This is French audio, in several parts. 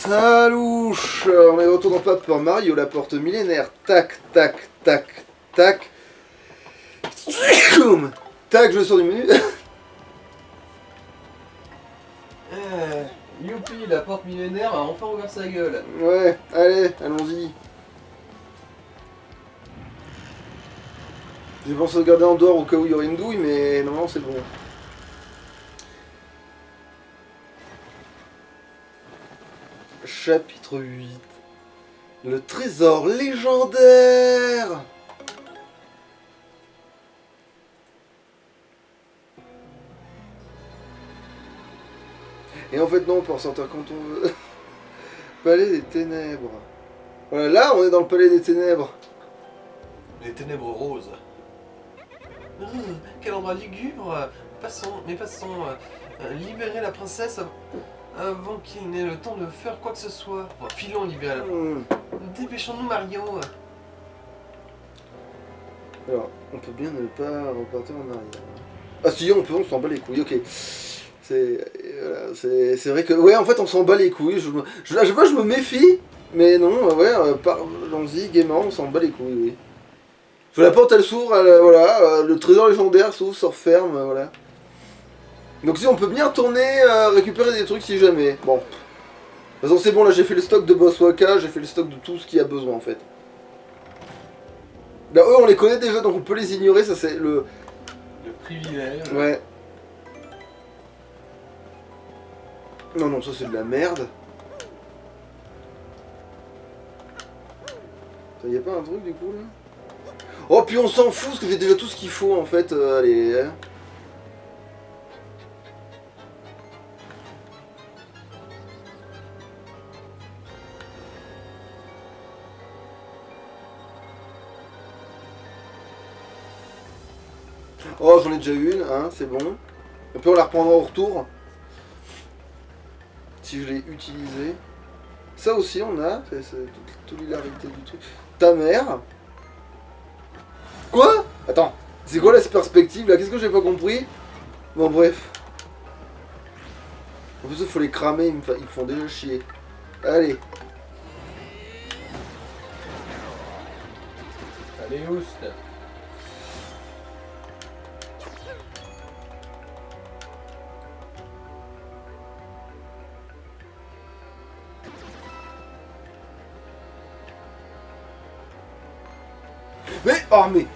Salouche. On est de retour dans Paper Mario, la porte millénaire. Tac, tac, tac, tac. Tac, je sors du menu. Youpi, la porte millénaire a enfin ouvert sa gueule. Ouais, allez, allons-y. J'ai pensé regarder en dehors au cas où il y aurait une douille, mais non, c'est bon. Chapitre 8. Le trésor légendaire. Et en fait non, on peut ressortir quand on veut. Palais des ténèbres. Voilà, là on est dans le palais des ténèbres. Les ténèbres roses. Quel endroit lugubre. Passons, libérer la princesse avant qu'il n'ait le temps de faire quoi que ce soit. Enfin, filons libérer la princesse. Dépêchons-nous, Mario. Alors, on peut bien ne pas repartir en arrière. Ah si, on peut, on s'en bat les couilles, ok. C'est vrai que... Ouais, en fait, on s'en bat les couilles. Je me méfie, mais non, ouais, allons-y, gaiement, on s'en bat les couilles, oui. La porte, elle s'ouvre, voilà, le trésor légendaire s'ouvre, se referme, voilà. Donc si, on peut bien retourner, récupérer des trucs si jamais. Bon. De toute façon, c'est bon, là, j'ai fait le stock de Boss Waka, j'ai fait le stock de tout ce qu'il y a besoin, en fait. Là, eux, on les connaît déjà, donc on peut les ignorer, ça c'est le... Le privilège. Ouais. Non, non, ça c'est de la merde. Ça y a pas un truc du coup là? Oh, puis on s'en fout parce que j'ai déjà tout ce qu'il faut en fait. Allez. Hein. Oh, j'en ai déjà une, hein, c'est bon. Et puis on la reprendra au retour. Si je l'ai utilisé. Ça aussi on a, c'est toute l'hilarité du truc. Ta mère. Quoi? Attends, c'est quoi la perspective là? Qu'est-ce que j'ai pas compris? Bon bref. En plus il faut les cramer, ils font déjà chier. Allez. Allez, oust. Mais, oh mais,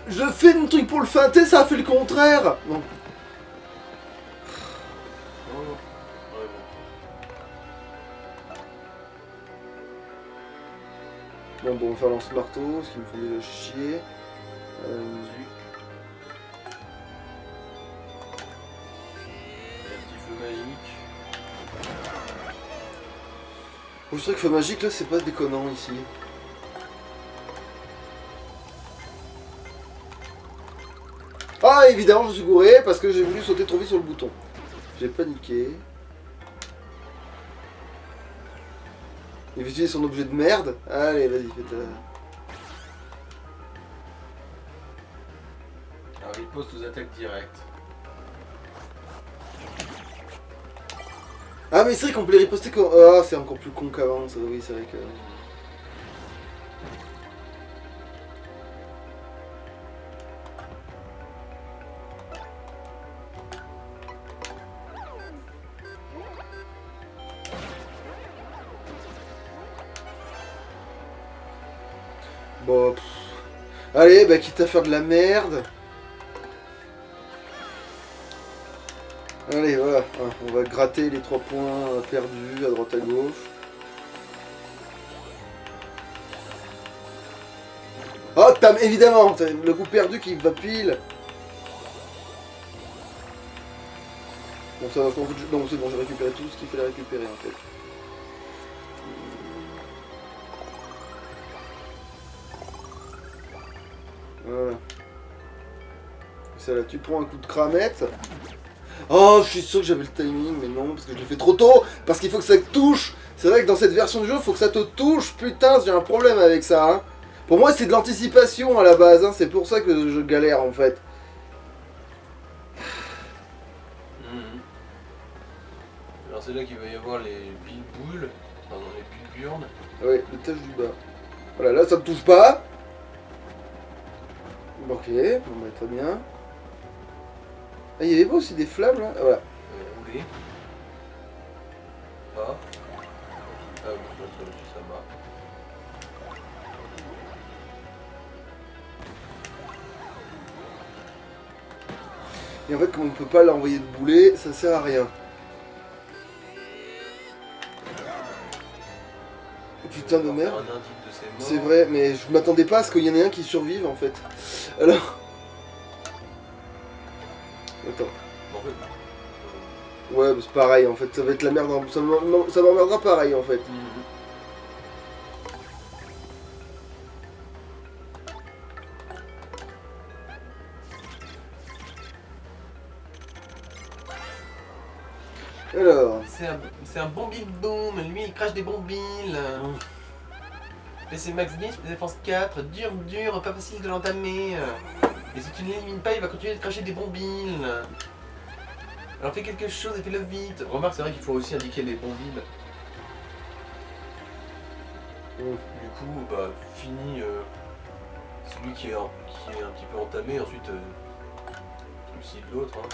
je fais un truc pour le feinter, ça a fait le contraire. Bon. Bon, on va faire lance-marteau, ce qui me fait déjà chier. Un petit feu magique. Je sais que feu magique là, c'est pas déconnant ici. Ah, évidemment, je suis gouré parce que j'ai voulu sauter trop vite sur le bouton. J'ai paniqué. Il veut utiliser son objet de merde. Allez, vas-y, fais ta... Alors, riposte aux attaques directes. Ah, mais c'est vrai qu'on peut les riposter quand... Ah, c'est encore plus con qu'avant, ça, oui, c'est vrai que... Bon, pff. Allez, bah quitte à faire de la merde. Allez, voilà, hein, on va gratter les 3 points perdus à droite à gauche. Oh, évidemment, le coup perdu qui va pile. Bon, ça va, non, c'est bon, j'ai récupéré tout ce qu'il fallait récupérer en fait. Voilà. Ça là, tu prends un coup de cramette. Oh, je suis sûr que j'avais le timing, mais non, parce que je l'ai fait trop tôt. Parce qu'il faut que ça te touche. C'est vrai que dans cette version du jeu, il faut que ça te touche. Putain, j'ai un problème avec ça. Hein. Pour moi, c'est de l'anticipation à la base. Hein. C'est pour ça que je galère en fait. Alors c'est là qu'il va y avoir les billes boules Enfin, dans les pulburnes. Ouais, l'étage du bas. Voilà, là ça ne touche pas. Ok, bon bah très bien. Ah, il y avait pas aussi des flammes là. Voilà. Oui. Ah. Ah oui, ça aussi ça va. Et en fait, comme on peut pas l'envoyer de boulet, ça sert à rien. Putain de merde. C'est vrai, mais je m'attendais pas à ce qu'il y en ait un qui survive en fait. Alors. Attends. En fait. Ouais, c'est pareil en fait, ça va être la merde. Ça m'emmerdera pareil en fait. Alors. C'est un bombil boom, lui il crache des bombiles. PC max 10, défense 4, dur, pas facile de l'entamer. Et si tu ne l'élimines pas, il va continuer de cracher des bombiles. Alors fais quelque chose et fais-le vite. Remarque, c'est vrai qu'il faut aussi indiquer les bombiles. Du coup, bah, fini celui qui est un petit peu entamé, ensuite aussi de l'autre. Hein.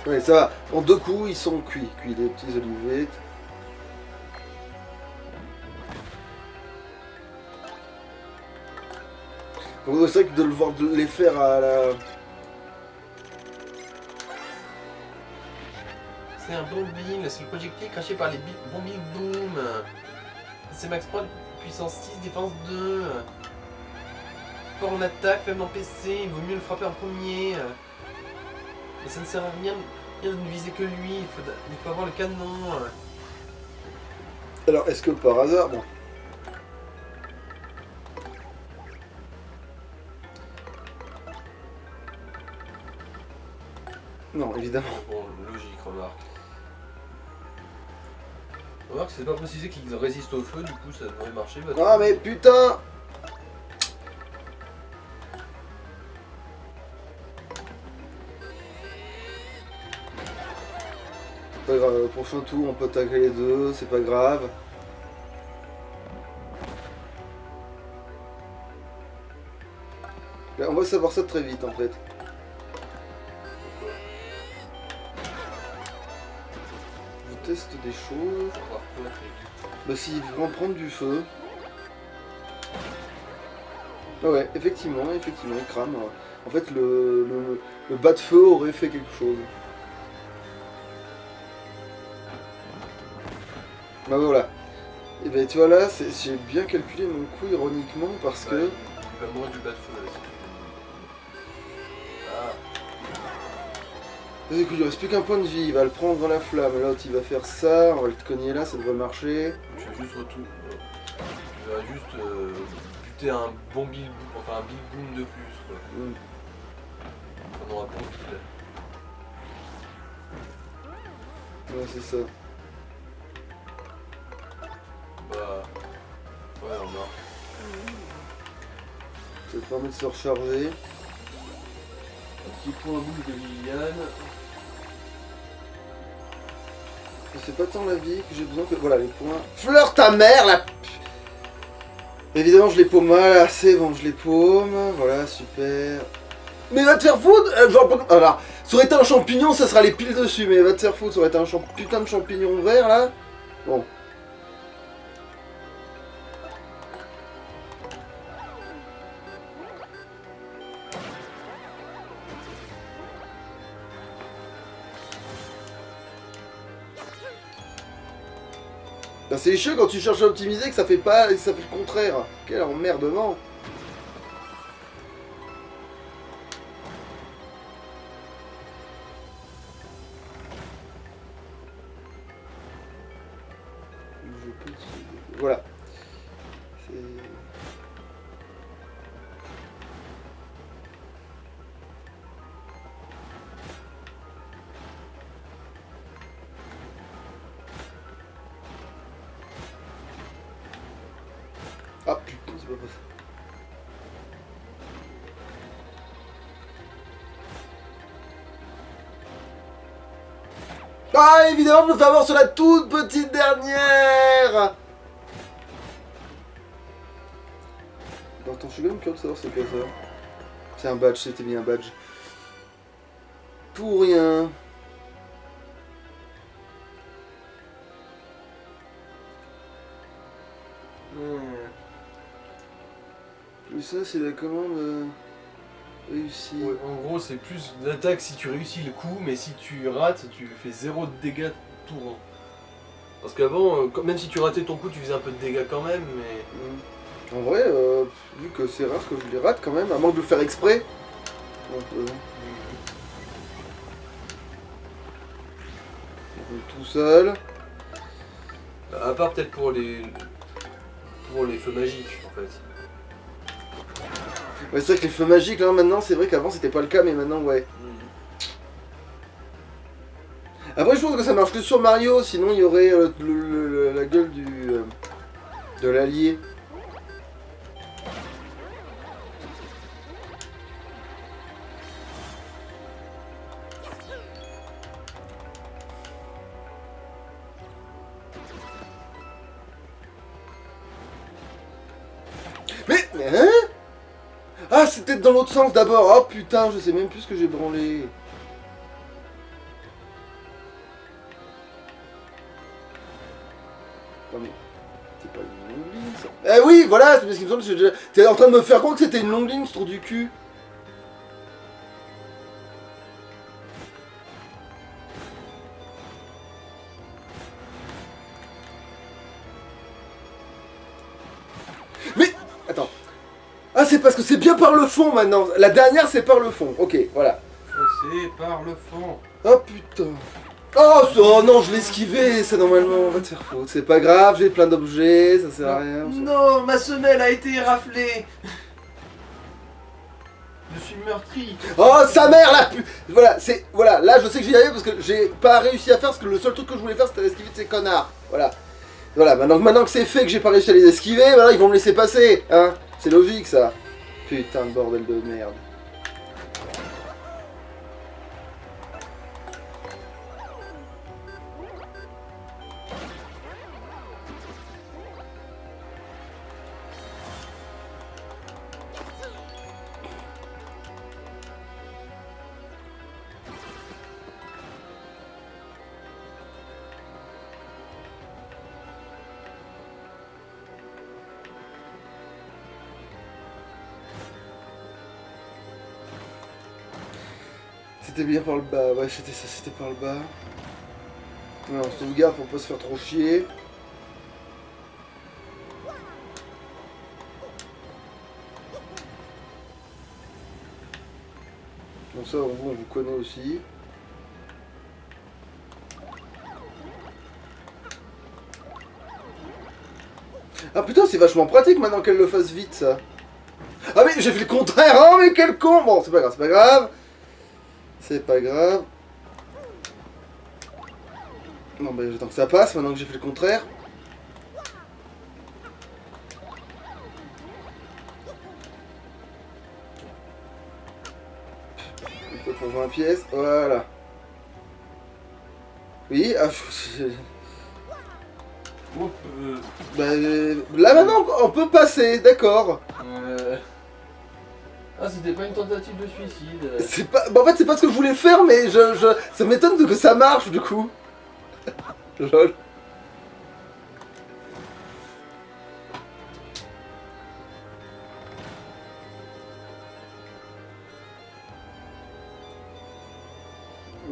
Ouais, ça va. En 2 coups, ils sont cuits. Cuits les petits olivets. Donc c'est vrai que de le voir de les faire à la... C'est un bombile, c'est le projectile craché par les bombiles boom. C'est max 3, puissance 6, défense 2. Fort en attaque, faible en PC, il vaut mieux le frapper en premier. Mais ça ne sert à rien de ne viser que lui, il faut avoir le canon. Alors, est-ce que par hasard... Bon. Non, évidemment. Bon, logique, remarque. Remarque, c'est pas précisé qu'ils résistent au feu, du coup ça devrait marcher. Ah mais putain! Pas grave, prochain tour on peut attaquer les deux, c'est pas grave. Là, on va savoir ça très vite en fait. Je teste des choses. Bah s'ils vont prendre du feu. Ah ouais, effectivement, il crame. En fait le bas de feu aurait fait quelque chose. Bah voilà. Et ben tu vois là, j'ai bien calculé mon coup ironiquement parce que... Il va mourir du bas de feu là. Vas-y, écoute, il reste plus qu'un point de vie, il va le prendre dans la flamme, l'autre il va faire ça, on va le cogner là, ça devrait marcher. Tu vas juste tu vas juste buter un bon big enfin un big boom de plus quoi. On aura bon kill. Ouais, c'est ça. Bah... Ouais, on marche. Ça te permet de se recharger. Un petit point bouche de Liliane. C'est pas tant la vie que j'ai besoin que... Voilà, les points. Fleur ta mère, la... Évidemment, je les paume mal. C'est bon, je les paume. Voilà, super. Mais va te faire foutre Alors, ça aurait été un champignon, ça sera les piles dessus. Mais va te faire foutre, ça aurait été un putain de champignon vert, là. Bon. Ben c'est chiant quand tu cherches à optimiser que ça fait pas, ça fait le contraire. Quel emmerdement. Voilà. Ah putain, c'est pas possible. Ah, évidemment, je me fais avoir sur la toute petite dernière. Bon, attends, je suis quand même curieux de savoir c'est quoi ça. C'est un badge, c'était bien un badge. Pour rien. Et ça, c'est la commande réussie. Ouais, en gros, c'est plus d'attaque si tu réussis le coup, mais si tu rates, tu fais 0 de dégâts tout rond. Parce qu'avant, même si tu ratais ton coup, tu faisais un peu de dégâts quand même, mais... En vrai, vu que c'est rare que je les rate quand même, à moins de le faire exprès. Donc, tout seul. À part peut-être pour les feux magiques, en fait. Ouais, c'est vrai que les feux magiques, là, maintenant, c'est vrai qu'avant, c'était pas le cas, mais maintenant, ouais. Après, je pense que ça marche que sur Mario, sinon il y aurait la gueule de l'allié. Mais hein? Ah, c'était dans l'autre sens d'abord. Oh putain, je sais même plus ce que j'ai branlé. Non mais, c'est pas une longue ligne ça. Eh oui, voilà, c'est parce qu'il me semble que t'es en train de me faire croire que c'était une longue ligne, ce trou du cul. Mais, attends. Ah, c'est parce que c'est bien par le fond maintenant. La dernière, c'est par le fond. Ok, voilà. C'est par le fond. Oh putain. Oh non, je l'ai esquivé, ça normalement, on va te faire foutre. C'est pas grave, j'ai plein d'objets, ça sert à rien. Non, ma semelle a été raflée. Je suis meurtri. Oh sa mère la pu... Voilà, c'est... Voilà, là je sais que j'y arrive parce que j'ai pas réussi à faire parce que le seul truc que je voulais faire c'était esquiver de ces connards. Voilà. Voilà, maintenant que c'est fait, que j'ai pas réussi à les esquiver, maintenant ils vont me laisser passer, hein. C'est logique ça. Putain de bordel de merde. C'était bien par le bas, ouais c'était ça, c'était par le bas. Ouais, on sauvegarde pour pas se faire trop chier. Bon ça on vous connaît aussi. Ah putain c'est vachement pratique maintenant qu'elle le fasse vite ça. Ah mais j'ai fait le contraire, oh mais quel con. Bon c'est pas grave, c'est pas grave. C'est pas grave. Non bah j'attends que ça passe maintenant que j'ai fait le contraire. Un peu pour 20 pièces, voilà. Oui, ah, bah, là maintenant on peut passer, d'accord. Ah, c'était pas une tentative de suicide. C'est pas... Bah, en fait c'est pas ce que je voulais faire mais ça m'étonne que ça marche du coup. Lol.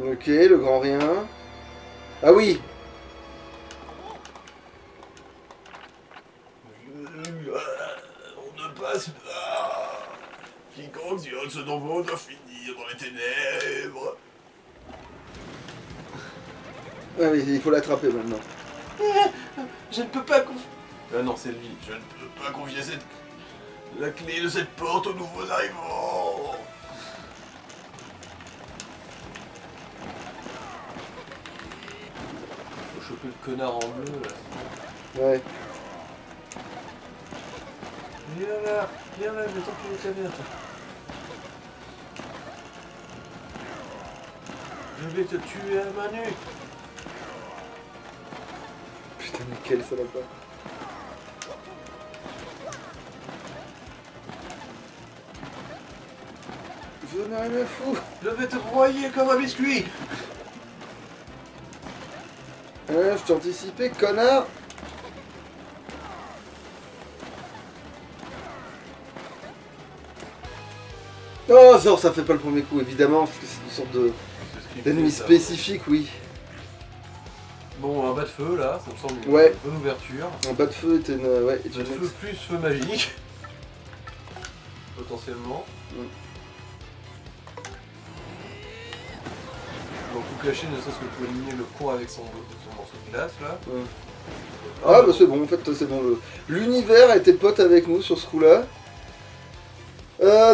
Ok, le grand rien. Ah oui. On ne passe pas. Quiconque viole ce nouveau doit finir dans les ténèbres. Ah oui, il faut l'attraper maintenant. Je ne peux pas confier... Ah non, c'est lui. Je ne peux pas confier la clé de cette porte aux nouveaux arrivants. Faut choper le connard en bleu, là. Ouais. Viens là, je vais t'empiler ta merde. Je vais te tuer à main nue. Putain, mais quel salopard. Je n'ai rien à foutre. Je vais te broyer comme un biscuit. Je t'ai anticipé, connard. Oh, genre, ça fait pas le premier coup, évidemment, parce que c'est une sorte d'ennemi spécifique, oui. Bon, un bas de feu là, ça me semble une Ouais. bonne ouverture. Un bas de feu était une... Ouais, Bas de feu plus feu magique. Potentiellement. Bon, coup caché, ne serait-ce que pour éliminer le con avec son morceau de glace là. Ah bah c'est bon, en fait c'est bon. L'univers était pote avec nous sur ce coup-là.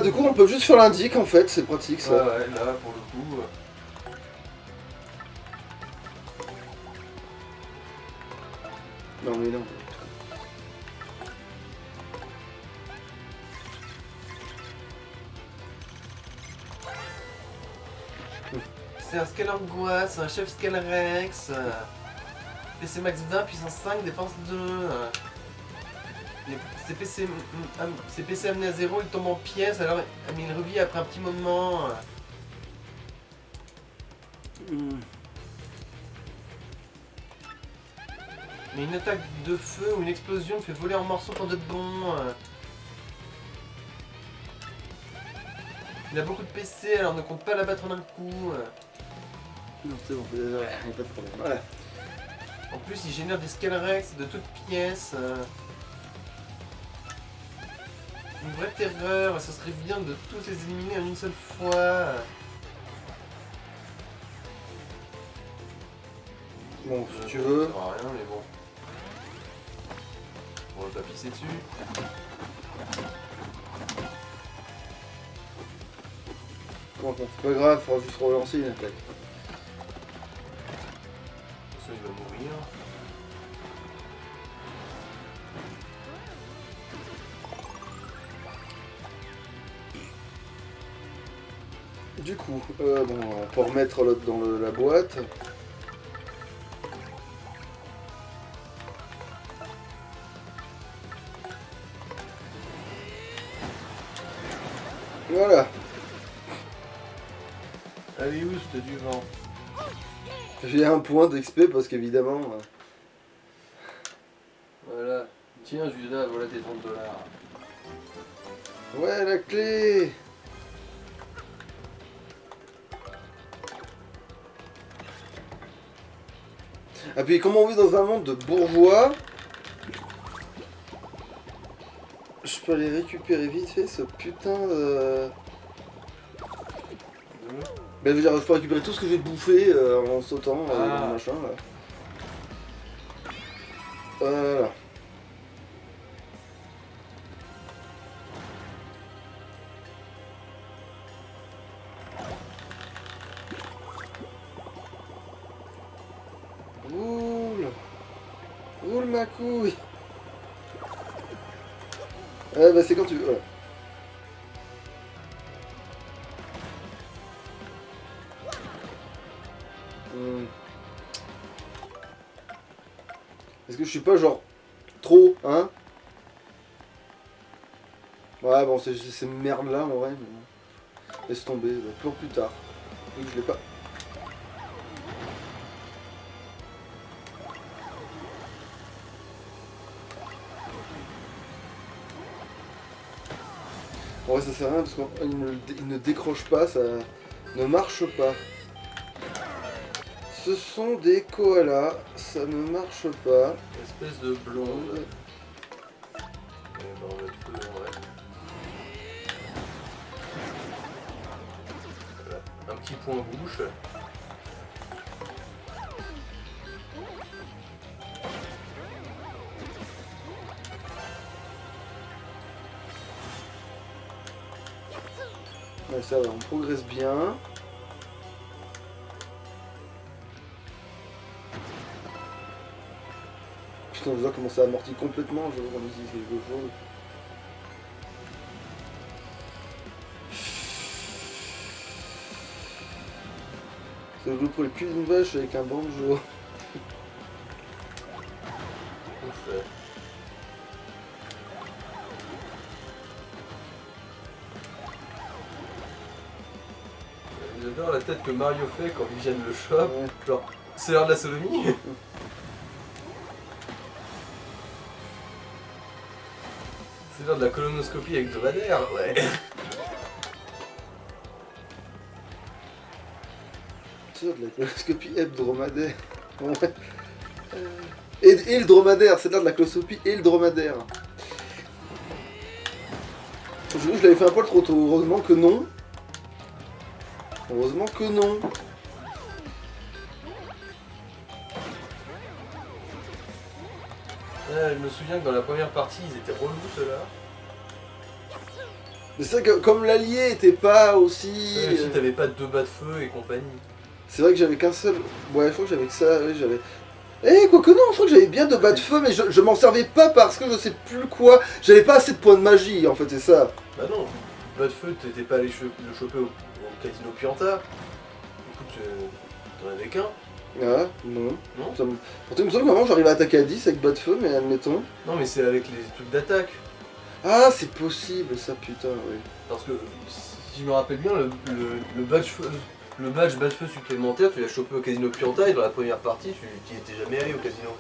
Du coup on peut juste faire l'indique en fait, c'est pratique ça. Ouais, là pour le coup. Non mais non. C'est un Scale Angoisse, un chef Scale Rex. PC Max 20, puissance 5, défense 2. C'est PC amené à 0, il tombe en pièces, alors mais il revit après un petit moment. Mais une attaque de feu ou une explosion me fait voler en morceaux pour de bon. Il a beaucoup de PC, alors ne compte pas l'abattre d'un coup. Non c'est bon, il n'y a pas de problème. Voilà. En plus, il génère des Scale Rex de toutes pièces. Une vraie terreur, ce serait bien de tous les éliminer en une seule fois. Bon, si tu veux. Ça sert à rien, mais bon. On va pas pisser dessus. Bon, c'est pas grave, il faudra juste relancer une attaque. Ça, il va mourir. Du coup, bon, on peut remettre l'autre dans la boîte. Voilà. Allez, où c'était du vent? J'ai un point d'XP parce qu'évidemment... Voilà. Tiens, Judas, voilà tes $30. Ouais, la clé. Ah puis comme on vit dans un monde de bourgeois, je peux aller récupérer vite fait ce putain de... Ben, je veux dire, je peux récupérer tout ce que j'ai bouffé en sautant dans le machin là. Voilà. Roule. Roule ma couille. Bah c'est quand tu veux, voilà. Est-ce que je suis pas genre trop, hein? Ouais bon c'est ces merdes là en vrai, mais bon. Laisse tomber, pour plus tard. Oui je l'ai pas. En vrai ça sert à rien parce qu'il ne décroche pas, ça ne marche pas. Ce sont des koalas, ça ne marche pas. Espèce de blonde. Dans le feu, ouais. Voilà. Un petit point bouche. Ouais ça va, on progresse bien. Putain, je vois comment ça amortit complètement, je vois qu'on utilise quelque chose. C'est le jeu pour les culs d'une vache avec un banjo. J'adore la tête que Mario fait quand Viviane le chope. Ouais. Genre, c'est l'heure de la sodomie. C'est l'heure de la colonoscopie avec Dromadaire, ouais. C'est de la coloscopie hebdomadaire. Ouais. Et le dromadaire, c'est l'heure de la coloscopie et le dromadaire. Je l'avais fait un poil trop tôt, heureusement que non. Heureusement que non. Ouais, je me souviens que dans la première partie, ils étaient relous ceux-là. Mais c'est vrai que comme l'allié était pas aussi... Ouais, si t'avais pas deux bas de feu et compagnie. C'est vrai que j'avais qu'un seul... Ouais, je crois que j'avais que ça, oui, j'avais... Eh, quoique non, je crois que j'avais bien de bas de feu, mais je m'en servais pas parce que je sais plus quoi. J'avais pas assez de points de magie, en fait, c'est ça. Bah non, bas de feu, t'étais pas allé le choper au casino Pianta. Écoute, t'en avais qu'un. Ah, non. Non Ça me... Pourtant, il me semble que vraiment j'arrive à attaquer à 10 avec bas de feu, mais admettons. Non, mais c'est avec les trucs d'attaque. Ah, c'est possible, ça, putain, oui. Parce que, si je me rappelle bien, le badge bas de feu supplémentaire, tu l'as chopé au casino Pianta et dans la première partie, tu n'y étais jamais allé au casino.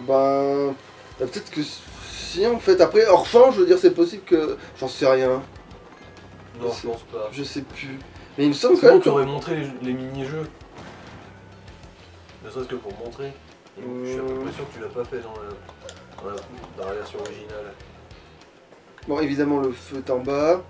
Ben... peut-être que si, en fait. Après, hors champ, je veux dire, c'est possible que... J'en sais rien. Non, je pense pas. Je sais plus. Mais il me semble quand Sinon, même tu que... aurais montré les mini-jeux. Ne serait-ce que pour montrer. Je suis à peu près sûr que tu l'as pas fait dans la version originale. Bon, évidemment, le feu est en bas.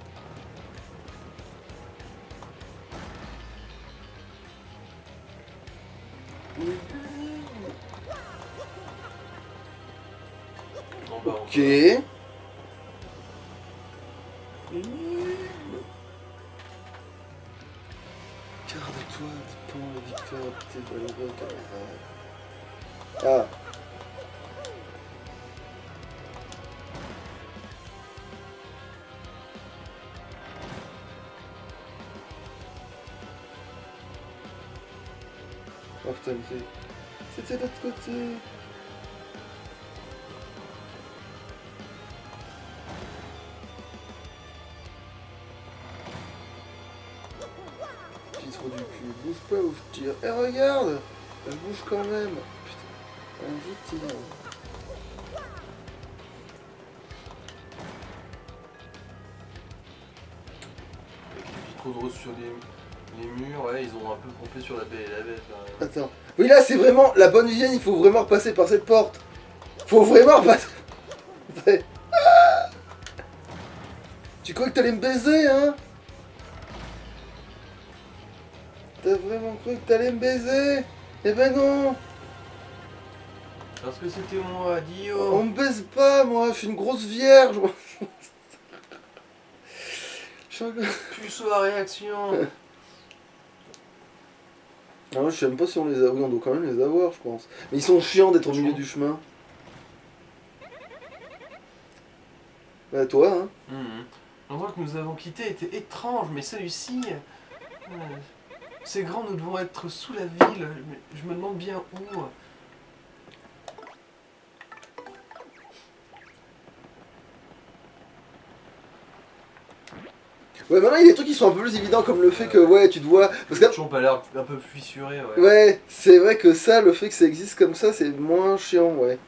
En bas, Ok. Garde-toi, dépend la victoire, t'es malheureux, camarade. Ah. Oh putain, c'était de l'autre côté. Petit trou du cul, bouge pas ou je tire. Eh regarde, je bouge quand même. Putain, je tire. avec les vitraux de rose sur les murs, ouais, ils ont un peu pompé sur la Belle et la Bête. Là. Attends. Oui, là, c'est vraiment la bonne hygiène, il faut vraiment repasser par cette porte. Faut vraiment repasser. Ah, tu crois que t'allais me baiser, hein? T'as vraiment cru que t'allais me baiser? Eh ben non. Parce que c'était moi, Dio. On me baise pas, moi, je suis une grosse vierge. Je suis un... Puceau à réaction. Ah ouais, je sais même pas si on les a... Oui, on doit quand même les avoir, je pense. Mais ils sont chiants d'être au milieu du chemin. Bah toi, hein. L'endroit que nous avons quitté était étrange, mais celui-ci... c'est grand, nous devons être sous la ville. Mais je me demande bien où. Ouais, maintenant il y a des trucs qui sont un peu plus évidents, comme le fait que, ouais, tu dois... Parce que... Le champ a l'air un peu fissuré, ouais. Ouais, c'est vrai que ça, le fait que ça existe comme ça, c'est moins chiant, ouais.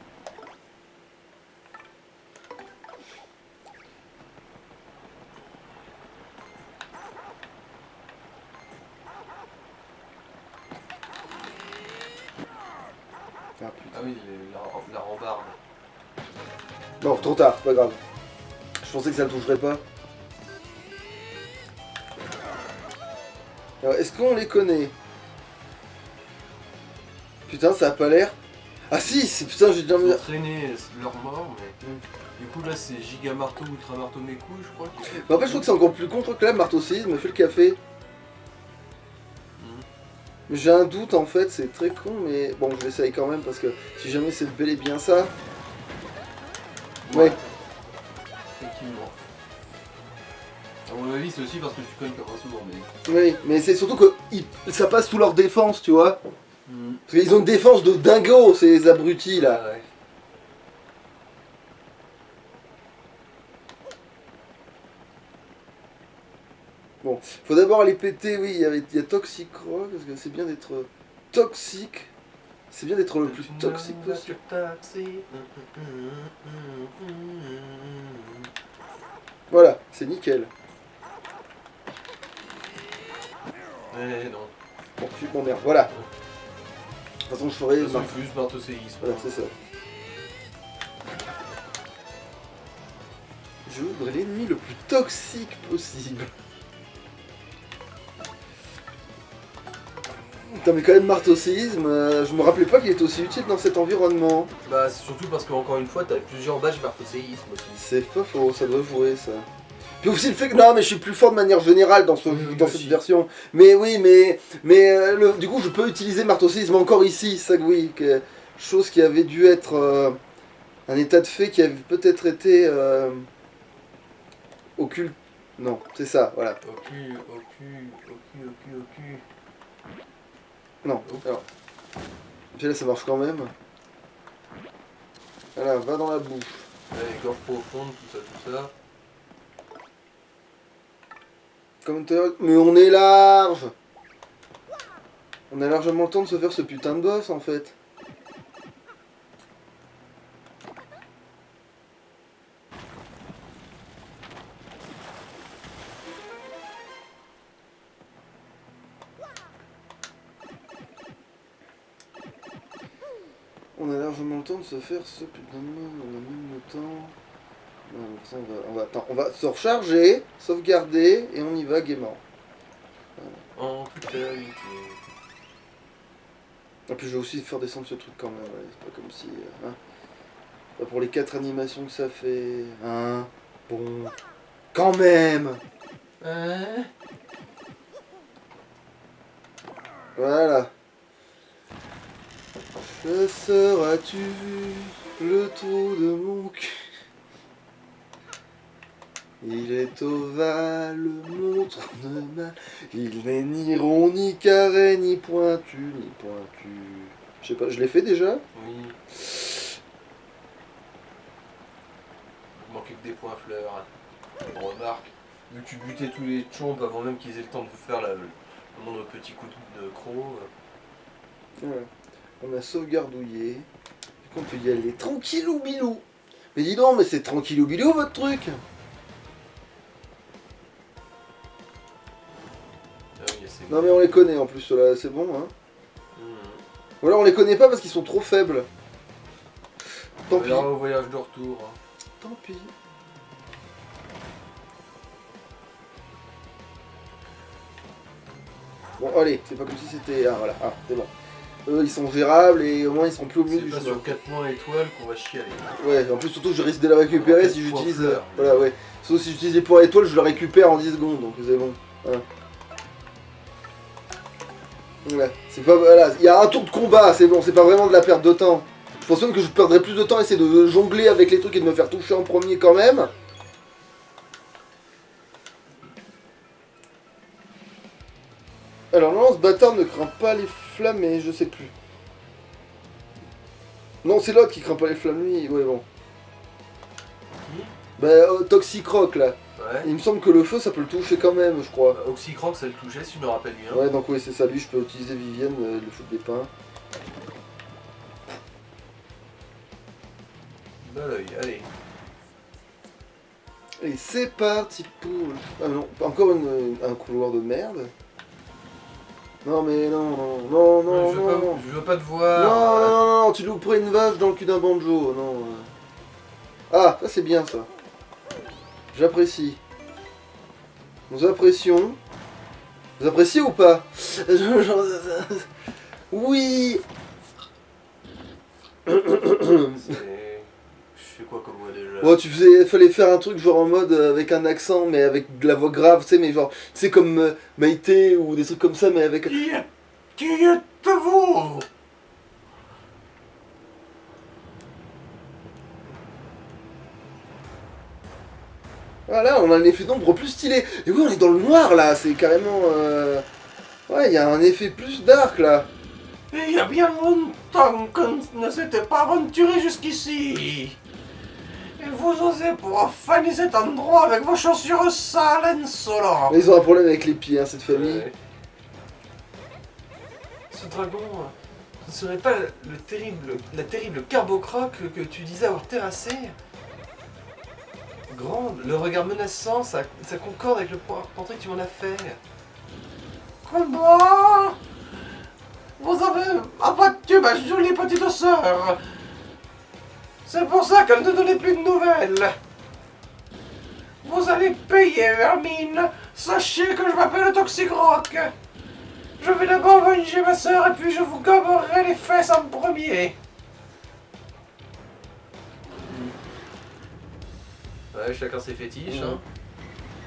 Ah putain. Ah oui, la rambarde. Non, trop tard, pas grave. Je pensais que ça le toucherait pas. Alors, est-ce qu'on les connaît? Putain, ça a pas l'air... Ah si, c'est... Putain, j'ai déjà... Ils ont traîné leur mort, mais... Du coup, là, c'est Giga Marteau, Ultra Marteau mes couilles, je crois. Mais en fait, je trouve que c'est encore plus con. Je crois que là, Marteau Séisme me fait le café. Mais j'ai un doute, en fait, c'est très con, mais... Bon, je l'essaye quand même, parce que si jamais c'est bel et bien ça... Ouais. Effectivement. À mon avis, c'est aussi parce que tu connais comme un souvent, mais... Oui, mais c'est surtout que ça passe sous leur défense, tu vois. Parce qu'ils ont une défense de dingo, ces abrutis, là. Ah ouais. Bon, faut d'abord aller péter, oui, il y a Toxic Rock, parce que c'est bien d'être toxique. C'est bien d'être le plus toxique possible. Voilà, c'est nickel. Non. Bon, je m'emmerde, voilà. De toute façon, je ferai... De toute façon, il faut juste marteau-séisme. Voilà, c'est ça. Je voudrais l'ennemi le plus toxique possible. Putain, mais quand même, marteau-séisme, je me rappelais pas qu'il était aussi utile dans cet environnement. Bah, c'est surtout parce qu'encore une fois, t'as plusieurs badges marteau-séisme aussi. C'est pas faux, ça doit jouer ça. Puis aussi le fait que non, mais je suis plus fort de manière générale dans, dans cette version. Mais oui, du coup, je peux utiliser marteau-séisme encore ici, ça oui, chose qui avait dû être un état de fait qui avait peut-être été occulte. Non, c'est ça, voilà. Ocu. Non, alors. Puis là, ça marche quand même. Voilà, va dans la bouche. Allez, gorge profonde, tout ça. Mais on est large. On a largement le temps de se faire ce putain de boss, en fait. On a largement le temps de se faire ce putain de boss. On a même le temps... Non, attends, on va se recharger, sauvegarder, et on y va gaiement. Voilà. En toute réalité. Et puis je vais aussi faire descendre ce truc quand même, ouais. C'est pas comme si... Pas pour les 4 animations que ça fait... Hein. Bon... Quand même. Voilà. Seras-tu le trou de mon cul? Il est ovale, mon trou de mal. Il n'est ni rond, ni carré, ni pointu, Je sais pas, je l'ai fait déjà? Oui. Il manquait que des points fleurs. On remarque, vu que tu butais tous les chompes avant même qu'ils aient le temps de faire le moindre petit coup de croc. Voilà. On a sauvegardouillé. Du coup, on peut y aller tranquillou bilou. Mais dis donc, mais c'est tranquillou bilou votre truc? Non mais on les connaît en plus, ceux-là, c'est bon, hein. Ou alors on les connaît pas parce qu'ils sont trop faibles. Tant pis. Au voyage de retour. Tant pis. Bon, allez, c'est pas comme si c'était... Ah, voilà, c'est bon. Eux, ils sont gérables et au moins ils seront plus au milieu du chemin. C'est pas sur 4 points étoiles qu'on va chialer. Ouais, en plus surtout je risque de la récupérer si j'utilise... voilà, ouais. Sauf si j'utilise les points étoiles, je la récupère en 10 secondes, donc c'est bon. Hein. Ouais, c'est pas... Voilà, il y a un tour de combat, c'est bon, c'est pas vraiment de la perte de temps. Je pense même que je perdrais plus de temps à essayer de jongler avec les trucs et de me faire toucher en premier quand même. Alors non, ce bâtard ne craint pas les flammes, mais je sais plus. Non, c'est l'autre qui craint pas les flammes, lui, ouais bon. Bah, Toxic Rock là. Ouais. Il me semble que le feu ça peut le toucher quand même, je crois. Oxycroc ça le touchait si je me rappelle bien. Ouais, donc oui, c'est ça, lui je peux utiliser Vivienne, le feu des pins. Bah l'œil, allez. Et c'est parti pour... Ah non, encore un couloir de merde. Non mais non. Je veux pas te voir. Non, tu louperais une vache dans le cul d'un banjo, non. Ah, ça c'est bien ça. J'apprécie. Nous apprécions. Vous appréciez ou pas? Oui. Je fais quoi comme voix déjà? Ouais, fallait faire un truc genre en mode avec un accent, mais avec de la voix grave, tu sais, mais genre, tu sais, comme Maïté ou des trucs comme ça, mais avec... Qui êtes-vous? Voilà, on a un effet d'ombre plus stylé. Et oui, on est dans le noir là, c'est carrément... Ouais, il y a un effet plus dark là. Il y a bien longtemps qu'on ne s'était pas aventuré jusqu'ici. Et vous osez profaner cet endroit avec vos chaussures sales, insolents. Ils ont un problème avec les pieds, hein, cette famille. Ouais. Ce dragon, ce serait pas la terrible carbocroque que tu disais avoir terrassé? Grande, le regard menaçant, ça concorde avec le portrait que tu m'en as fait. Comment? Vous avez abattu ma jolie petite sœur. C'est pour ça qu'elle ne donnait plus de nouvelles. Vous allez payer, vermine. Sachez que je m'appelle Toxic-Rock. Je vais d'abord venger ma sœur et puis je vous gommerai les fesses en premier. Ouais, chacun ses fétiches. Hein.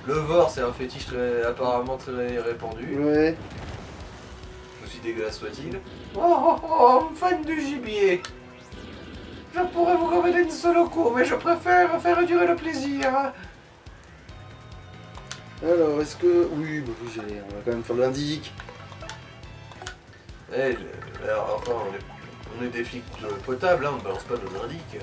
Le vor, c'est un fétiche apparemment très répandu. Ouais. Aussi dégueulasse soit-il. Oh, fan du gibier. Je pourrais vous gommer d'un seul coup, mais je préfère faire durer le plaisir. Alors, est-ce que... Oui, bah oui, on va quand même faire l'indique. Alors, enfin, on est des flics potables, hein, on ne balance pas nos indiques.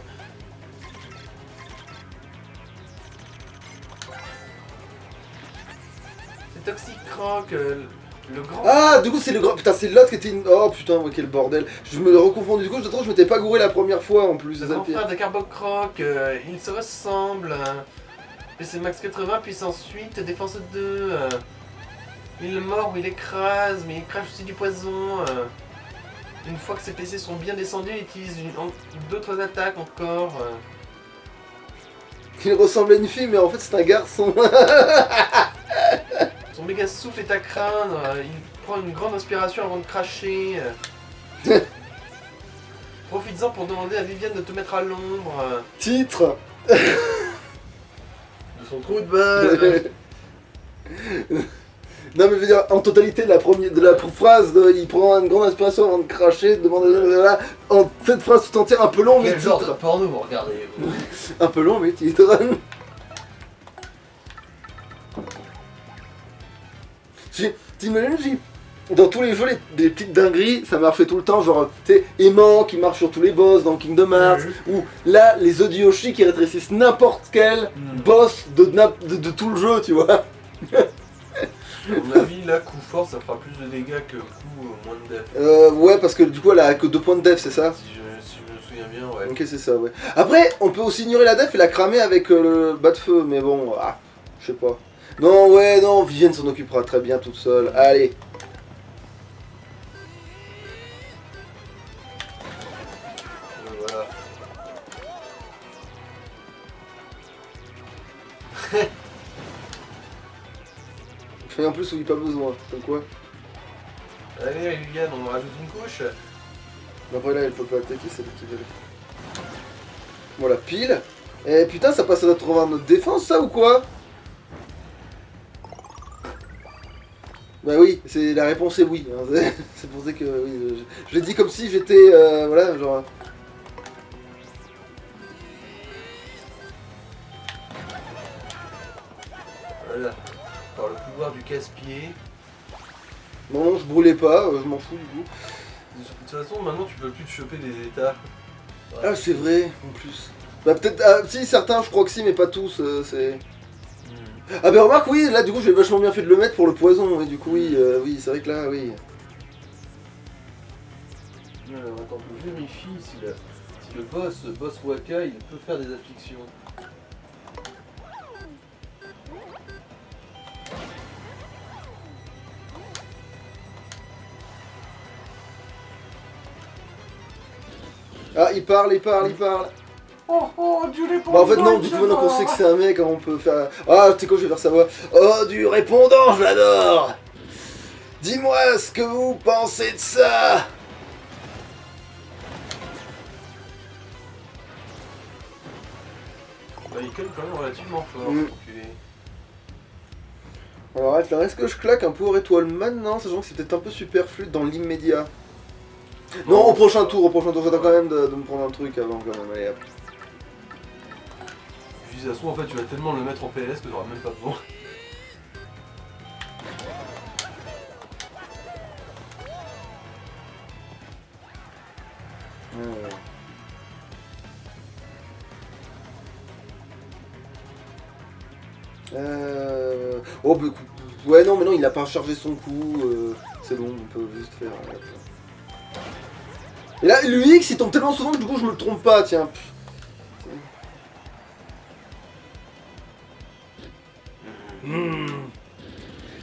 C'est Toxic-Rock, le grand... Ah, du coup, c'est le grand... Putain, c'est l'autre qui était une... Oh, putain, ouais, quel bordel. Je me reconfonds, du coup, je m'étais pas gouré la première fois, en plus. Le grand frère de Carbocroc, il se ressemble. PC Max 80, puissance 8, défense 2. Il mord ou il écrase, mais il crache aussi du poison. Une fois que ses PC sont bien descendus, il utilise d'autres attaques encore. Il ressemble à une fille, mais en fait, c'est un garçon. Son méga souffle est à craindre, il prend une grande inspiration avant de cracher. Profites-en pour demander à Viviane de te mettre à l'ombre. Titre. De son trou de balle. Non, mais je veux dire, en totalité de la phrase, il prend une grande inspiration avant de cracher, demande là, en cette phrase tout entière, un peu long, mais Quel genre de titre. porno vous regardez vous? Un peu long, mais titre. T'imagines, dans tous les jeux, des petites dingueries, ça m'a refait tout le temps, genre, tu sais, aimant qui marche sur tous les boss dans Kingdom Hearts, ou là, les Odioshi qui rétrécissent n'importe quel boss de tout le jeu, tu vois. À mon avis, là, coup fort, ça fera plus de dégâts que coup moins de def. Ouais, parce que du coup, elle a que 2 points de def, c'est ça? Si je me souviens bien, ouais. Ok, c'est ça, ouais. Après, on peut aussi ignorer la def et la cramer avec le bas de feu, mais bon, je sais pas. Non, ouais, non, Vivienne s'en occupera très bien toute seule. Allez. Voilà. Et en plus, oui, pas besoin. Comme quoi. Allez, Viviane, on rajoute une couche. Après, là, elle peut pas attaquer, c'est lui qui veut. Voilà, pile. Et putain, ça passe à notre défense, ça, ou quoi? Bah oui, la réponse est oui. Hein. C'est pour ça que oui, je l'ai dit comme si j'étais, voilà, genre... Voilà. Par le pouvoir du casse-pied. Non, je brûlais pas, je m'en fous du coup. De toute façon, maintenant, tu peux plus te choper des états. Ouais. Ah, c'est vrai, en plus. Bah peut-être, si, certains, je crois que si, mais pas tous, c'est... Ah bah remarque, oui, là, du coup, j'ai vachement bien fait de le mettre pour le poison, et du coup, oui, oui, c'est vrai que là, oui. Alors, attends, je vérifie si le boss Waka, il peut faire des afflictions. Ah, il parle. Oh, du répondant. Bah en fait non, du coup maintenant qu'on sait que c'est un mec, on peut faire... Ah, tu sais quoi, je vais faire sa voix. Oh, du répondant, je l'adore. Dis-moi ce que vous pensez de ça. Bah, il colle quand même relativement fort, Mm. enculé. Alors attends, est-ce que je claque un pouvoir étoile maintenant, sachant que c'est peut-être un peu superflu dans l'immédiat. Non, au prochain tour, j'attends quand même de me prendre un truc avant quand même, allez hop. Je dis, ça se trouve, en fait, tu vas tellement le mettre en PLS que t'auras même pas besoin. Oh bah écoute, ouais non mais non il a pas chargé son coup, c'est bon, on peut juste faire... Et là, l'UX il tombe tellement souvent que du coup je me trompe pas, tiens.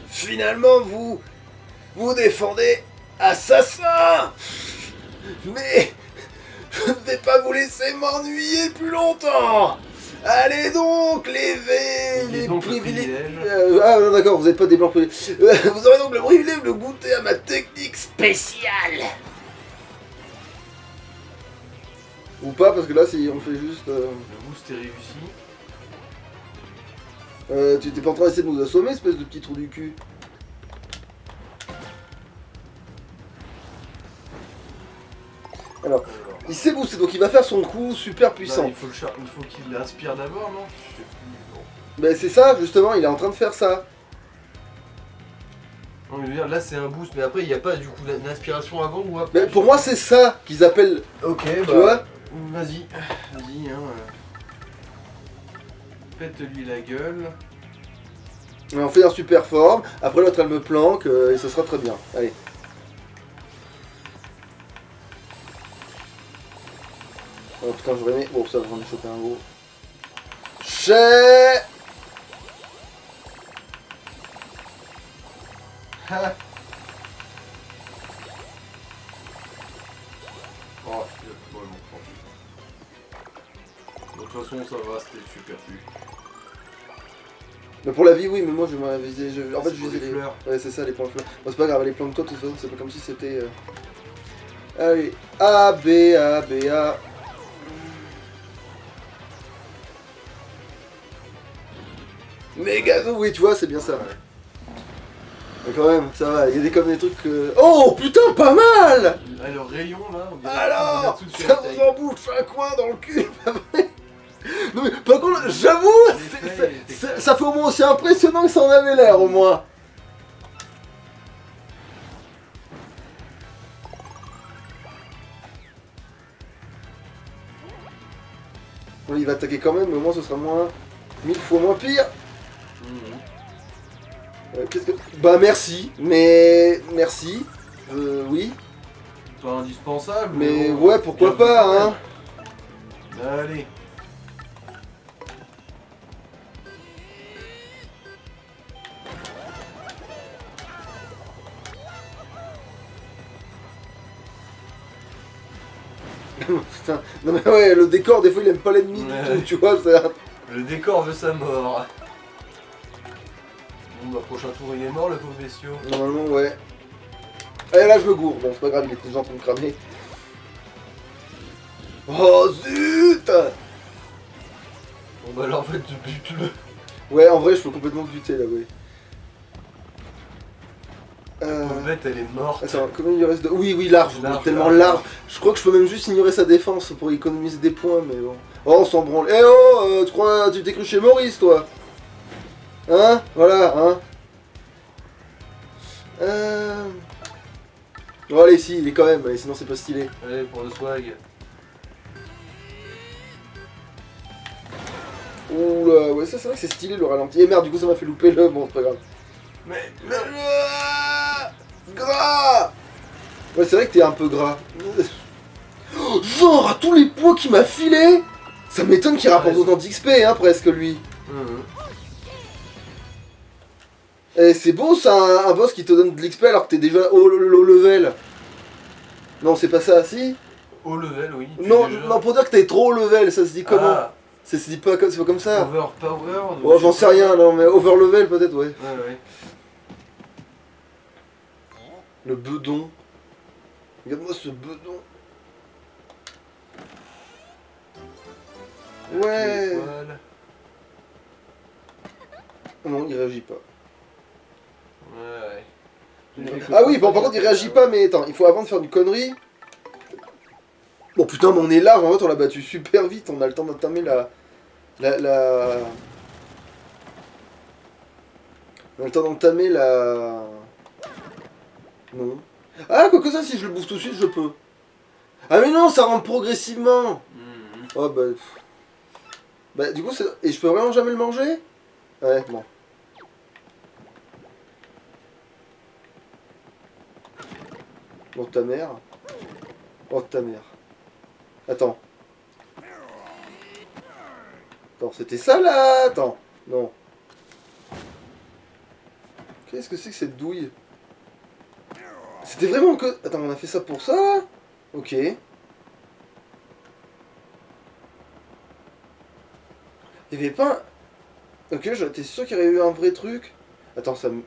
Finalement vous défendez Assassin. Mais je ne vais pas vous laisser m'ennuyer plus longtemps. Allez donc, les privilèges. Ah non d'accord, vous n'êtes pas des blancs privilégiés. Vous aurez donc le privilège de goûter à ma technique spéciale. Ou pas, parce que là, si on fait juste... Le boost est réussi. Tu étais pas en train d'essayer de nous assommer, espèce de petit trou du cul. Alors, il s'est boosté, donc il va faire son coup super puissant. Bah, il faut qu'il inspire d'abord, non? Je sais plus. Bon. Ben c'est ça, justement, il est en train de faire ça. Non, mais je veux dire, là c'est un boost, mais après il n'y a pas du coup d'inspiration avant ou après. Mais pour moi, c'est ça qu'ils appellent... Ok, tu vois. Vas-y, hein. Pète-lui la gueule. Et on fait un super forme, après l'autre elle me planque, et ça sera très bien. Allez. Oh putain, j'aurais aimé... Bon, ça va, j'en ai chopé un gros. Chais. Oh, bon, de toute façon, ça va, c'était superflu. Mais pour la vie, oui, mais moi je vais viser... En fait, je pour visais les les... fleurs. Ouais, c'est ça, les points fleurs. Bon, c'est pas grave, les plans de toi, tout ça, c'est pas comme si c'était... Allez, A, B, A, B, A... Méga, oui, tu vois, c'est bien ça. Ouais. Mais quand même, ça va, il y a des comme des trucs que... Oh putain, pas mal. Ah, le rayon là, on dirait Alors, qu'on a tout sur ça la vous taille. en bouffe un coin dans le cul, pas vrai? Non mais par contre, j'avoue, ça fait au moins aussi impressionnant que ça en avait l'air au moins. Bon, il va attaquer quand même, mais au moins ce sera moins... 1000 fois moins pire. Qu'est-ce que... Bah merci, mais... Merci. Oui. Pas indispensable. Mais bon, ouais, pourquoi bien pas, vu quand hein. même. Allez. Putain, non mais ouais, le décor, des fois il aime pas l'ennemi du Ouais. tout, tu vois, c'est... Le décor veut sa mort. Bon, bah, prochain tour, il est mort, le pauvre bestiau. Normalement, ouais. Et là, je me gourre. Bon, c'est pas grave, il est déjà en train de cramer. Oh, zut. Bon, bah, là, en fait, bute-le. Ouais, en vrai, je peux complètement buter, là, ouais. La pauvre bête, elle est morte. Attends, combien il lui reste de... Oui, large, Large, tellement large. large. Je crois que je peux même juste ignorer sa défense pour économiser des points, mais bon. Oh, on s'en branle. Eh oh, tu crois... Tu t'es cru chez Maurice, toi? Hein? Voilà, hein? Oh, allez, si, il est quand même, allez, sinon c'est pas stylé. Allez, pour le swag. Oula, ouais, ça c'est vrai que c'est stylé le ralenti. Et merde, du coup ça m'a fait louper le... Bon, c'est pas grave. Mais... Gras. Ouais, c'est vrai que t'es un peu gras. Genre, à tous les points qu'il m'a filé, ça m'étonne qu'il rapporte autant d'XP, hein, presque, lui. Et c'est beau, ça, un boss qui te donne de l'XP alors que t'es déjà au level. Non, c'est pas ça, si? Haut level, oui. Non, non, pour dire que t'es trop au level, ça se dit comment? Ah, Ça se dit pas comme, c'est pas comme ça. overpower. Oh, j'en sais rien, non, mais over level peut-être, ouais. Ouais. Le bedon. Regarde-moi ce bedon. Ouais. L'étoile. Non, il réagit pas. Ouais. Ah oui, bon, par contre, il réagit pas, mais attends, il faut avant de faire une connerie. Bon, putain, mais on est large, en fait, on l'a battu super vite, on a le temps d'entamer la... On a le temps d'entamer la... Non. Ah, quoi que ça, si je le bouffe tout de suite, je peux. Ah mais non, ça rentre progressivement. Oh bah... Bah du coup, c'est... Et je peux vraiment jamais le manger? Ouais, bon. Oh ta mère. Oh ta mère. Attends. Attends, c'était ça là. Attends. Non. Qu'est-ce que c'est que cette douille? C'était vraiment que... Attends, on a fait ça pour ça là? Ok. Il y avait pas un... Ok, j'étais sûr qu'il y aurait eu un vrai truc. Attends, ça me...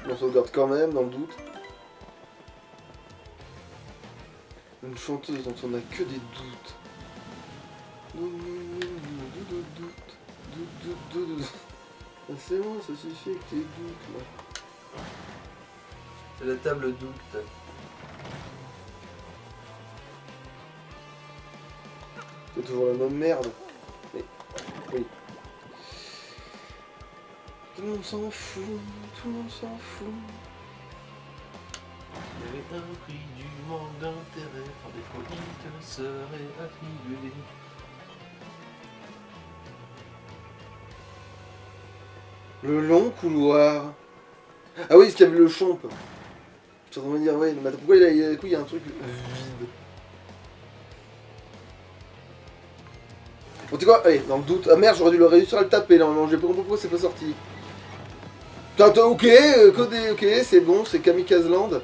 On sauvegarde quand même, dans le doute. Une chanteuse dont on a que des doutes. C'est bon, ça suffit avec tes doutes là. C'est la table doute. C'est toujours la même merde. Mais, oui. Tout le monde s'en fout, tout le monde s'en fout. Il y avait un prix du manque d'intérêt, par défaut il te serait attribué. Le long couloir. Ah oui, parce qu'il y avait le chomp. Je suis en train de me dire, ouais, mais attends, pourquoi il y a un truc vide. Bon, tu sais quoi, allez, dans le doute. Ah merde, j'aurais dû le réussir à le taper là, non, j'ai pas compris pourquoi c'est pas sorti. Putain, ok, codé, ok, c'est bon, c'est Kamikaze Land.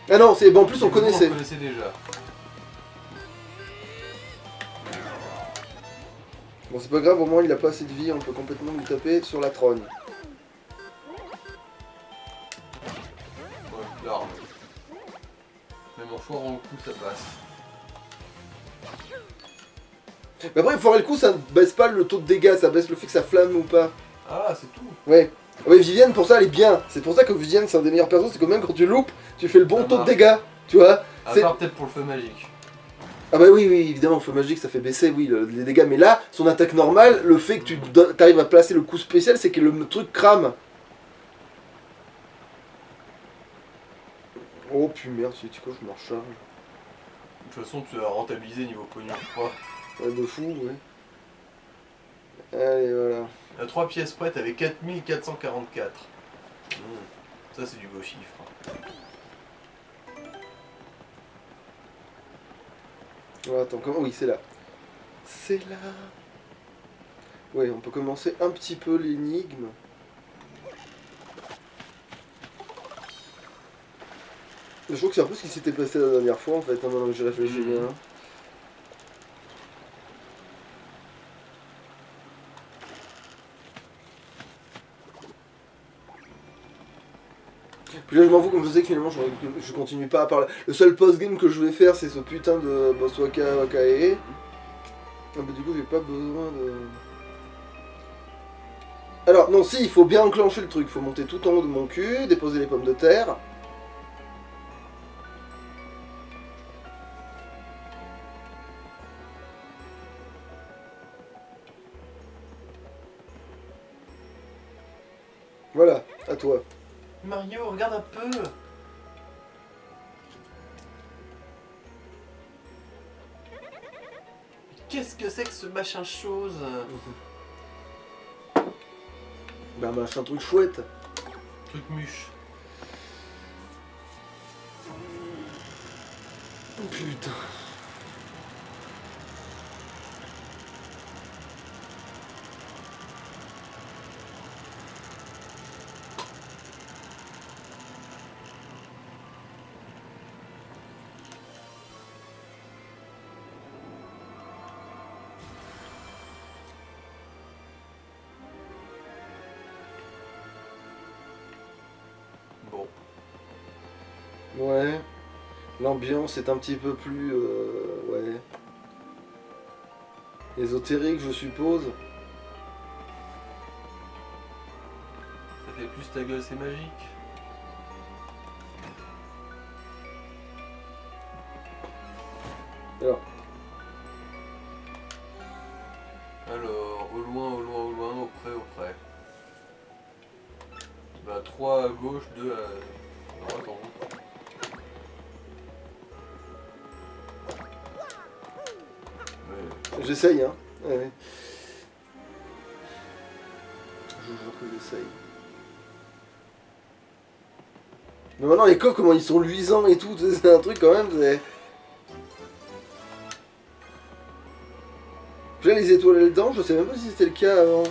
Ah non, c'est bon, en plus on connaissait. On connaissait déjà. Bon, c'est pas grave, au moins il a pas assez de vie, on peut complètement lui taper sur la trogne. Ouais, l'arme. Même en foirant le coup, ça passe. Mais après, foirer le coup, ça baisse pas le taux de dégâts, ça baisse le fait que ça flamme ou pas. Ah, c'est tout. Ouais. Ouais, Vivienne, pour ça, elle est bien. C'est pour ça que Vivienne, c'est un des meilleurs persos, c'est que même quand tu loupes, tu fais le bon Ça taux de marche. dégâts, tu vois. À C'est- part peut-être pour le feu magique. Ah bah oui, oui, évidemment, feu magique, ça fait baisser, oui, les dégâts. Mais là, son attaque normale, le fait que tu arrives à placer le coup spécial, c'est que le truc crame. Oh, puis merde, c'est quoi, je me recharge. De toute façon, tu as rentabilisé niveau pognon, je crois. Ouais, de fou, ouais. Allez, voilà. À 3 pièces près, t'avais 4444. Ça, c'est du beau chiffre. Oh, attends, comment... Oui, c'est là. C'est là. Ouais, on peut commencer un petit peu l'énigme. Je trouve que c'est un peu ce qui s'était passé la dernière fois en fait, hein, maintenant que j'y réfléchis bien. Puis là je m'en fous comme je sais que finalement je continue pas à parler. Le seul post-game que je vais faire c'est ce putain de boss Wakae. Ah bah du coup j'ai pas besoin de... Alors non si, il faut bien enclencher le truc, il faut monter tout en haut de mon cul, déposer les pommes de terre. Voilà, à toi. Mario, regarde un peu. Qu'est-ce que c'est que ce machin chose? Bah machin truc chouette. Truc mûche. Putain. Bon. Ouais. L'ambiance est un petit peu plus... ouais. Ésotérique je suppose. Ça fait plus ta gueule, c'est magique. Alors, au loin, au loin, au loin, au près, au près. Bah 3 à gauche, 2 à Oh, attends. Ouais. J'essaye, hein. Ouais. Je jure que j'essaye. Mais maintenant, les coffres, comment ils sont luisants et tout, c'est un truc quand même, c'est... J'ai les étoiles dedans, je sais même pas si c'était le cas avant.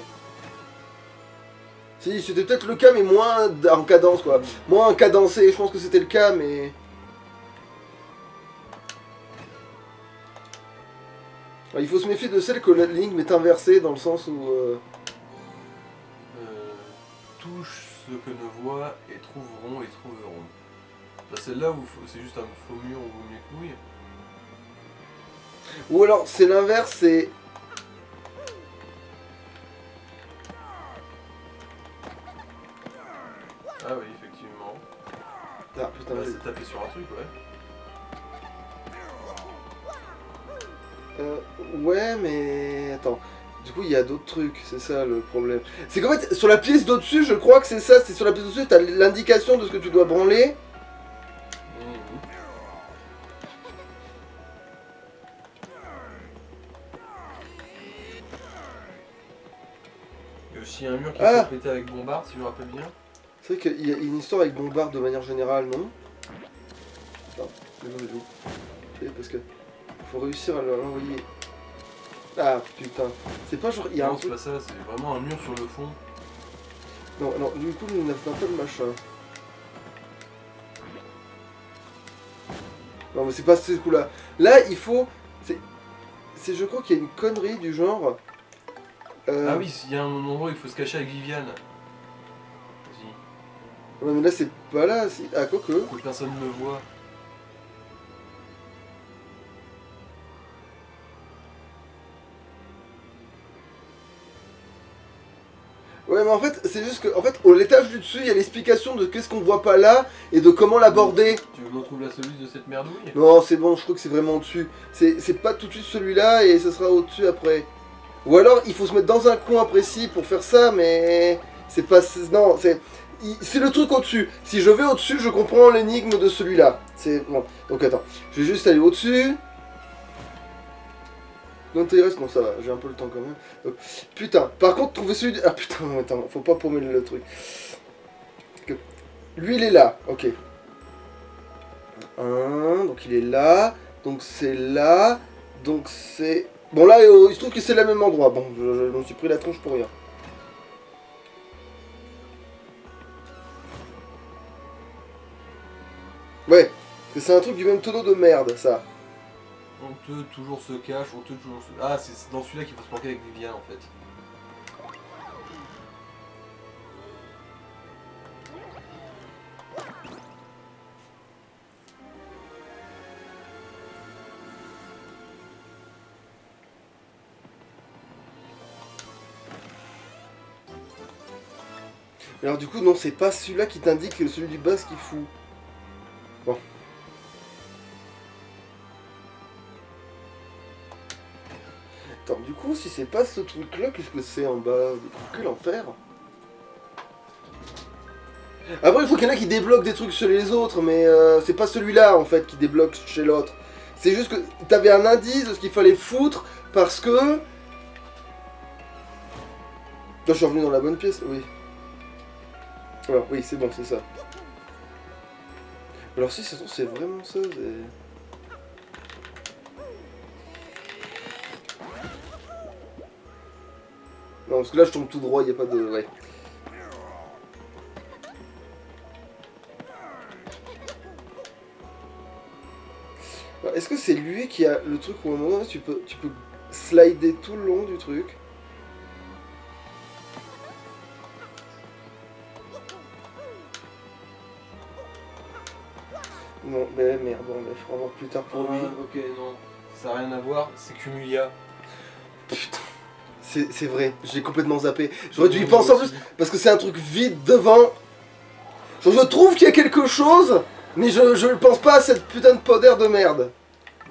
Si, c'était peut-être le cas, mais moins en cadence, quoi. Moins cadencé, je pense que c'était le cas, mais... Alors, il faut se méfier de celle que l'énigme est inversée, dans le sens où... Touche ce que ne voient et trouveront et trouveront. Bah, celle-là où c'est juste un faux mur ou mes couilles. Ou alors, c'est l'inverse, c'est... Ah oui, effectivement. Ah, putain, Bah, c'est tapé sur un truc, ouais. Ouais, mais... Attends. Du coup, il y a d'autres trucs, c'est ça le problème. C'est qu'en fait, sur la pièce d'au-dessus, je crois que c'est ça, c'est sur la pièce d'au-dessus, t'as l'indication de ce que tu dois branler. Il y a aussi un mur qui est pété avec bombarde, si je me rappelle bien. C'est vrai qu'il y a une histoire avec bombarde de manière générale, non? Non, mais non, du tout. Parce que faut réussir à l'envoyer. Ah putain, c'est pas genre. Il y a Non, un c'est truc. pas ça, c'est vraiment un mur sur le fond. Non, non, du coup, il n'a pas le machin. Non, mais c'est pas ce coup-là. Là, il faut. C'est, je crois qu'il y a une connerie du genre. Ah oui, il y a un endroit où il faut se cacher avec Viviane. Ouais, mais là, c'est pas là. Ah, quoi que. Que personne ne me voit. Ouais, mais en fait, c'est juste que, en fait, au l'étage du dessus, il y a l'explication de qu'est-ce qu'on voit pas là et de comment l'aborder. Tu veux qu'on trouve la solution de cette merdouille? Non, c'est bon, je crois que c'est vraiment au-dessus. C'est pas tout de suite celui-là et ce sera au-dessus après. Ou alors, il faut se mettre dans un coin précis pour faire ça, mais c'est pas... Non, c'est le truc au-dessus. Si je vais au-dessus, je comprends l'énigme de celui-là. C'est bon. Donc attends, je vais juste aller au-dessus. Non, il reste, non, ça va, j'ai un peu le temps quand même. Donc, putain, par contre, trouver celui... Ah putain, attends, faut pas paumer le truc. Lui, il est là, ok. Donc il est là, donc c'est là, donc c'est... Bon là, il se trouve que c'est le même endroit, bon, je me suis pris la tronche pour rien. Ouais, c'est un truc du même tonneau de merde, ça. Honteux toujours se cache, honteux toujours se... Ah, c'est dans celui-là qu'il faut se planquer avec Viviane en fait. Alors du coup, non, c'est pas celui-là qui t'indique celui du bas ce qu'il fout. Bon. Attends, du coup, si c'est pas ce truc-là, qu'est-ce que c'est en bas? Que l'enfer. Après, il faut qu'il y en ait qui débloquent des trucs chez les autres, mais c'est pas celui-là, en fait, qui débloque chez l'autre. C'est juste que t'avais un indice de ce qu'il fallait foutre, parce que... Là, je suis revenu dans la bonne pièce, oui. Alors, oui, c'est bon, c'est ça. Alors si, c'est vraiment ça, Non, parce que là, je tombe tout droit, il n'y a pas de... Ouais. Est-ce que c'est lui qui a le truc où à un moment donné, tu peux slider tout le long du truc? Non, mais merde, bon, mais faudra voir plus tard pour lui. Ok, non, ça n'a rien à voir, c'est Cumulia. Putain, c'est vrai, j'ai complètement zappé. J'aurais dû y penser en plus, parce que c'est un truc vide devant. Je trouve qu'il y a quelque chose, mais je ne pense pas à cette putain de podère de merde.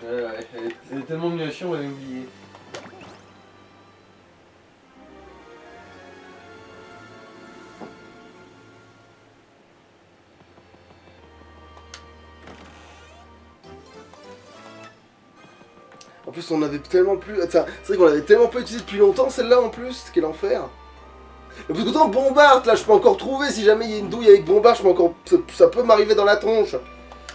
Ouais, elle est tellement nulle à chier, on l'avait oublié. plus, on avait tellement plus... Enfin, c'est vrai qu'on l'avait tellement pas utilisé depuis longtemps, celle-là, en plus. Quel enfer. Mais parce que autant Bombard, là, je peux encore trouver. Si jamais il y a une douille avec Bombard, je peux encore... ça peut m'arriver dans la tronche.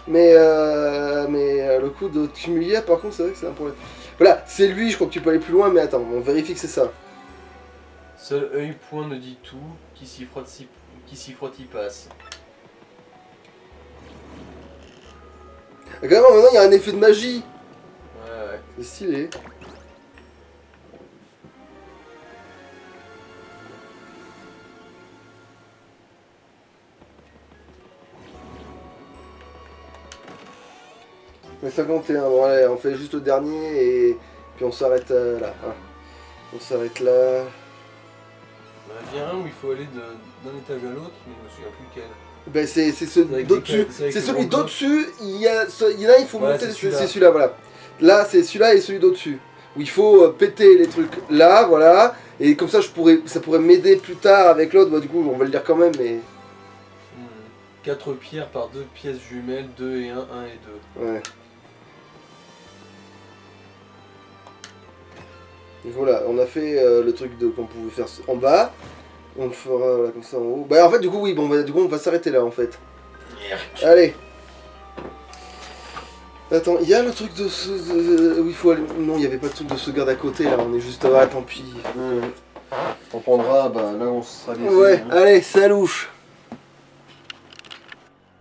Mais le coup de Tumulière, par contre, c'est vrai que c'est un problème. Voilà, c'est lui, je crois que tu peux aller plus loin, mais attends, on vérifie que c'est ça. Seul œil point ne dit tout, qui s'y frotte y passe. Ah, quand même, maintenant, il y a un effet de magie. Ouais. C'est stylé. Mais 51, bon allez, on fait juste le dernier et puis on s'arrête là. Hein. On s'arrête là. On a bien un où il faut aller d'un étage à l'autre, mais je me souviens plus lequel. Ben c'est celui d'au-dessus. C'est celui d'au-dessus, il y en a, il faut voilà, monter, c'est c'est celui-là, voilà. Là, c'est celui-là et celui d'au-dessus. Où il faut péter les trucs là, voilà. Et comme ça, ça pourrait m'aider plus tard avec l'autre. Bah, du coup, on va le dire quand même, mais... 4 pierres par 2 pièces jumelles, 2 et 1, 1 et 2. Ouais. Et voilà, on a fait le truc qu'on pouvait faire en bas. On le fera voilà, comme ça en haut. Bah en fait, du coup, oui, bon, bah, du coup, on va s'arrêter là, en fait. Allez. Attends, il y a le truc de ce... où il faut aller... Non, il n'y avait pas de truc de se garde à côté, là, on est juste... Ah, tant pis. On prendra, bah là on sera laissé. Ouais, allez, salouche.